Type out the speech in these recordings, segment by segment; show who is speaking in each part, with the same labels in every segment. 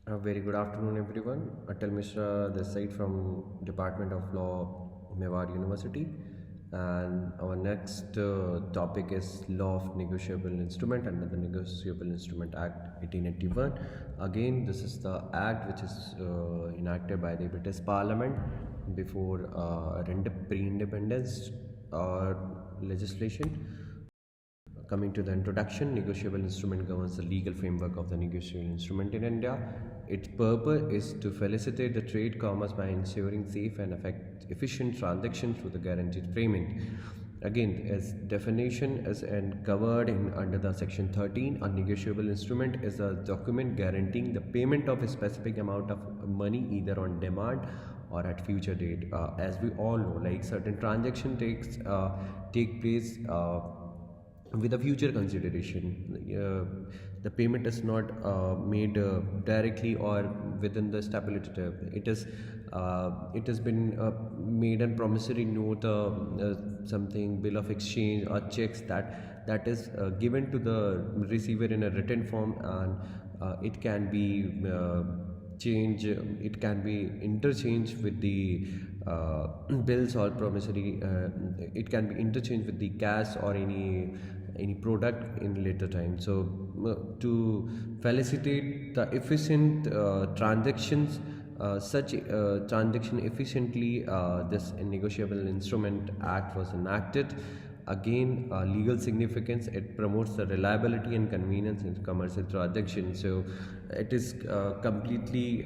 Speaker 1: A very good afternoon, everyone. Atal Mishra, this side from Department of Law, Mewar University, and our next topic is Law of Negotiable Instrument under the Negotiable Instrument Act 1881. Again, this is the act which is enacted by the British Parliament before pre-independence legislation. Coming to the introduction, negotiable instrument governs the legal framework of the negotiable instrument in India. Its purpose is to facilitate the trade commerce by ensuring safe and efficient transactions through the guaranteed payment. Again, as definition is and covered in under the section 13, a negotiable instrument is a document guaranteeing the payment of a specific amount of money either on demand or at future date. As we all know, like certain transaction take place with a future consideration. The payment is not made directly or within the stability term. It has been made a promissory note, something bill of exchange or checks that is given to the receiver in a written form, and it can be it can be interchanged with the bills or promissory. It can be interchanged with the cash or any product in later time. So to facilitate the efficient transactions, such transaction efficiently, this negotiable instrument act was enacted. Again, legal significance, it promotes the reliability and convenience in commercial transactions. So it is completely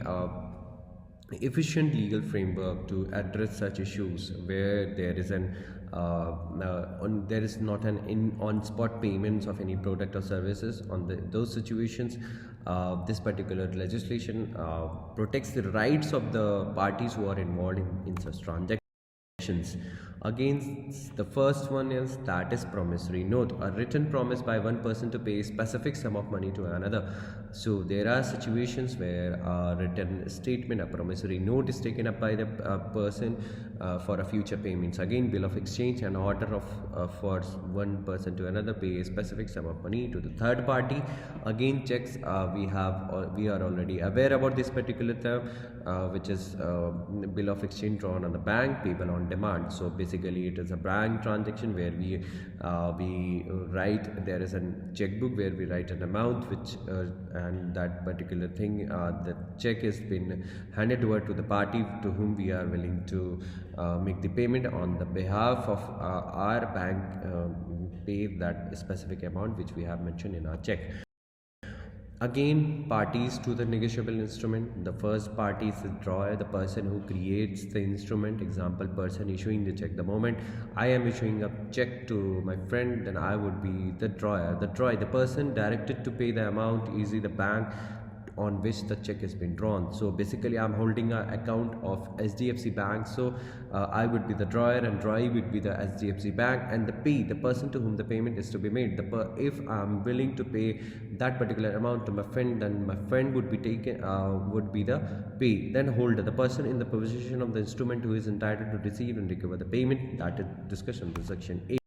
Speaker 1: efficient legal framework to address such issues where there is there is not an on-spot payments of any product or services. Those situations, this particular legislation protects the rights of the parties who are involved in such transactions. Against the first one is that is promissory note, a written promise by one person to pay a specific sum of money to another. So there are situations where a written statement, a promissory note is taken up by the person for a future payments. Again, bill of exchange, an order of for one person to another pay a specific sum of money to the third party. Again, checks, we are already aware about this particular term, which is bill of exchange drawn on the bank, payable on demand. So basically it is a bank transaction where we write, there is a checkbook where we write an amount which and that particular thing, the check has been handed over to the party to whom we are willing to make the payment on the behalf of our bank, pay that specific amount which we have mentioned in our check. Again, parties to the negotiable instrument. The first party is the drawer, the person who creates the instrument. Example, person issuing the check. The moment I am issuing a check to my friend, then I would be the drawer. The person directed to pay the amount is the bank on which the check has been drawn. So basically I'm holding an account of HDFC Bank, so I would be the drawer and drawee would be the HDFC Bank, and the person to whom the payment is to be made, if I'm willing to pay that particular amount to my friend, then my friend would be taken would be the pay, then holder, the person in the possession of the instrument who is entitled to receive and recover the payment. That is discussion in section 8.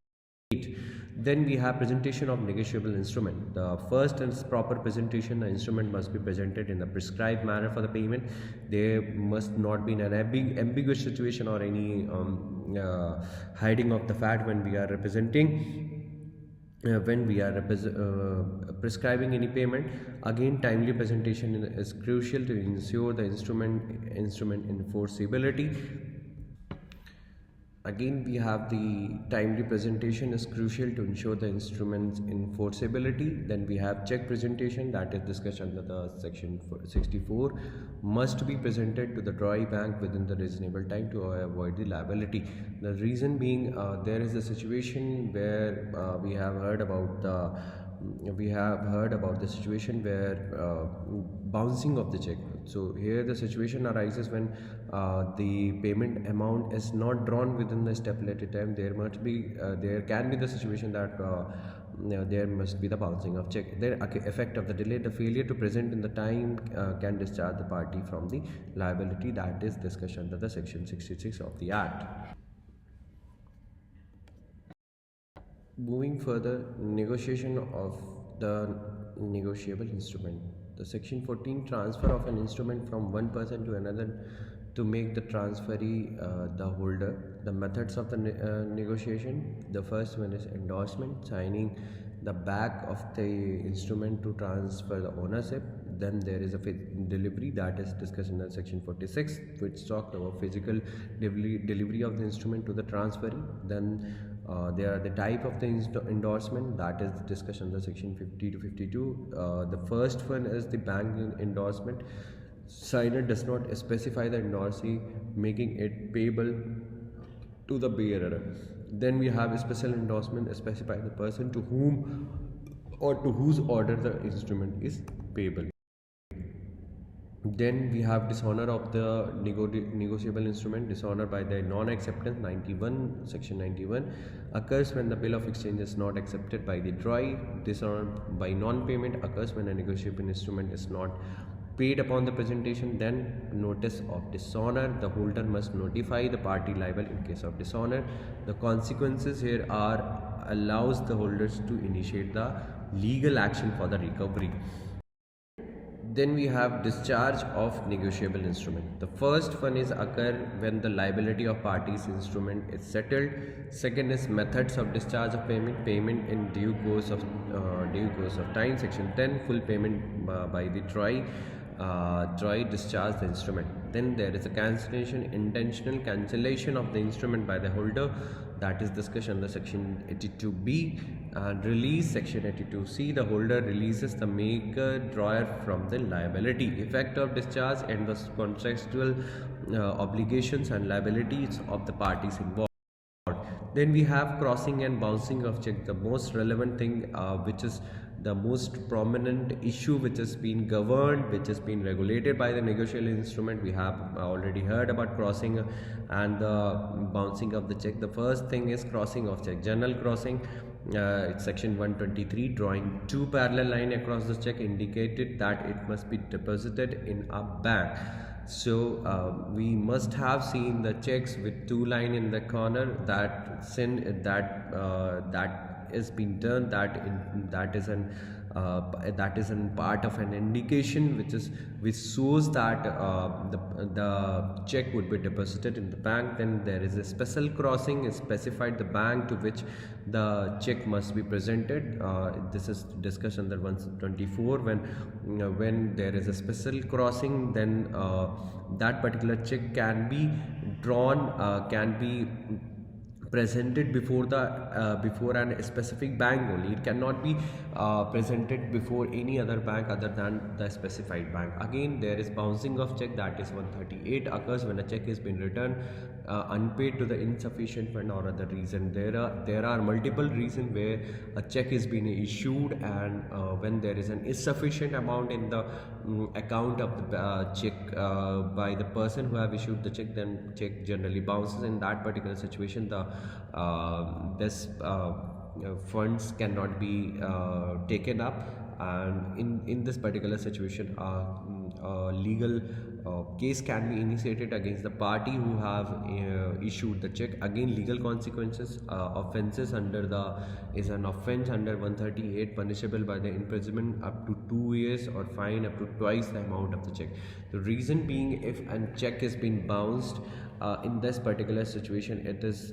Speaker 1: Then we have presentation of negotiable instrument. The first and proper presentation, the instrument must be presented in the prescribed manner for the payment. There must not be an ambiguous situation or any hiding of the fact when we are representing, when we are prescribing any payment. Again, timely presentation is crucial to ensure the instrument enforceability. Again, we have the timely presentation is crucial to ensure the instrument's enforceability. Then we have check presentation, that is discussed under the section 64, must be presented to the drawee bank within the reasonable time to avoid the liability. The reason being, there is a situation where we have heard about the situation where bouncing of the check. So here the situation arises when the payment amount is not drawn within the stipulated time. There can be the situation that there must be the bouncing of check. The effect of the delay, the failure to present in the time can discharge the party from the liability. That is discussed under the section 66 of the act. Moving further, negotiation of the negotiable instrument. The section 14, transfer of an instrument from one person to another to make the transferee the holder. The methods of the negotiation. The first one is endorsement, signing the back of the instrument to transfer the ownership. Then there is a delivery, that is discussed in the section 46, which talks about physical delivery of the instrument to the transferee. Then there are the type of the endorsement, that is discussed under section 50 to 52. The first one is the bank endorsement. Signer does not specify the endorsee, making it payable to the bearer. Then we have a special endorsement, specify the person to whom or to whose order the instrument is payable. Then we have dishonor of the negotiable instrument. Dishonor by the non-acceptance, 91, section 91, occurs when the bill of exchange is not accepted by the DROI. Dishonor by non-payment occurs when a negotiable instrument is not paid upon the presentation. Then notice of dishonor, the holder must notify the party liable in case of dishonor. The consequences here are allows the holders to initiate the legal action for the recovery. Then we have discharge of negotiable instrument. The first one is occur when the liability of parties instrument is settled. Second is methods of discharge of payment. Payment in due course of time. Section 10, full payment by the DROI discharge the instrument. Then there is a cancellation, intentional cancellation of the instrument by the holder, that is discussed under section 82B. And release, section 82C, the holder releases the maker drawer from the liability. Effect of discharge and the contractual obligations and liabilities of the parties involved. Then we have crossing and bouncing of check, the most relevant thing, which is the most prominent issue which has been governed, which has been regulated by the negotiable instrument. We have already heard about crossing and the bouncing of the check. The first thing is crossing of check. General crossing, it's section 123, drawing two parallel line across the check indicated that it must be deposited in a bank. So we must have seen the checks with two line in the corner, that that is being done, that is an part of an indication which shows that the check would be deposited in the bank. Then there is a special crossing, is specified the bank to which the check must be presented. This is discussed under 124. When there is a special crossing, then that particular check can be drawn, can be presented before a specific bank only. It cannot be presented before any other bank other than the specified bank. Again, there is bouncing of check, that is 138, occurs when a check has been returned unpaid to the insufficient fund or other reason. There are multiple reasons where a check is being issued, and when there is an insufficient amount in the account of the check by the person who have issued the check, then check generally bounces. In that particular situation, the this funds cannot be taken up, and in this particular situation legal case can be initiated against the party who have issued the check. Again, legal consequences, offenses under the is an offense under 138, punishable by the imprisonment up to 2 years or fine up to twice the amount of the check. The reason being, if a check has been bounced, in this particular situation it is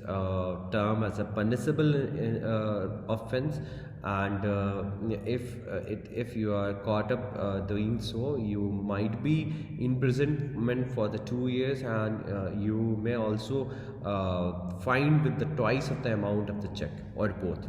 Speaker 1: termed as a punishable offense, and if you are caught up doing so, you might be imprisonment for the 2 years, and you may also fined with the twice of the amount of the check, or both.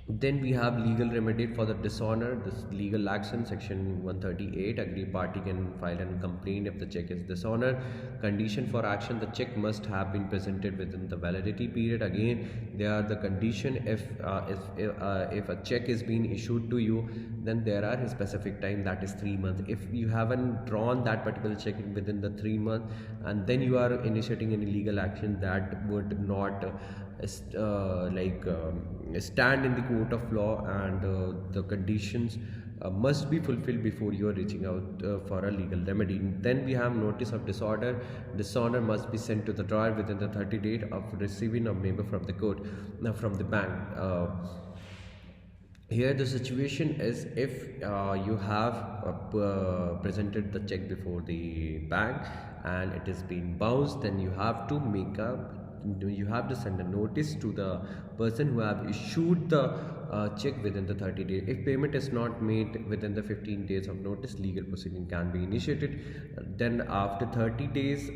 Speaker 1: Then we have legal remedy for the dishonor. This legal action, section 138, aggrieved party can file a complaint if the check is dishonor. Condition for action, the check must have been presented within the validity period. Again, they are the condition. If a check is being issued to you, then there are a specific time, that is 3 months. If you haven't drawn that particular check within the 3 months, and then you are initiating any legal action, that would not stand in the court of law, and the conditions must be fulfilled before you are reaching out for a legal remedy. Then we have notice of disorder. Dishonor must be sent to the drawer within the 30 days of receiving a member from the court, from the bank. Here the situation is, if you have presented the check before the bank and it is being bounced, then you have to send a notice to the person who have issued the check within the 30 days. If payment is not made within the 15 days of notice, legal proceeding can be initiated. Then after 30 days,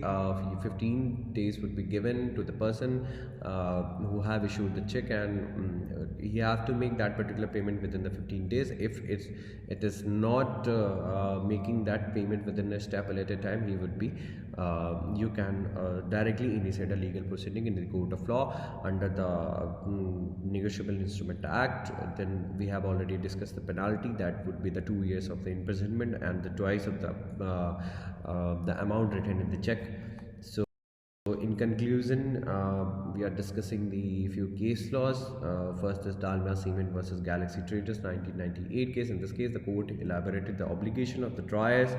Speaker 1: 15 days would be given to the person who have issued the check, and he have to make that particular payment within the 15 days. If it is not making that payment within a stipulated time, he would be you can directly initiate a legal proceeding in the court of law under the Negotiable Instrument Act. Then we have already discussed the penalty, that would be the 2 years of the imprisonment and the twice of the amount written in the check. So in conclusion, we are discussing the few case laws. First is Dalmia Cement versus Galaxy Traders 1998 case. In this case, the court elaborated the obligation of the drawers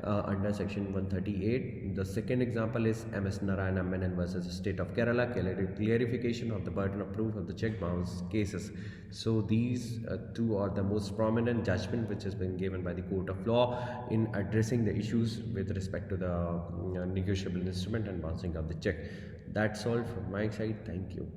Speaker 1: under section 138. The second example is MS Narayana Menon versus State of Kerala, clarification of the burden of proof of the check bounce cases. So these two are the most prominent judgment which has been given by the court of law in addressing the issues with respect to the negotiable instrument and bouncing of the check. That's all from my side. Thank you.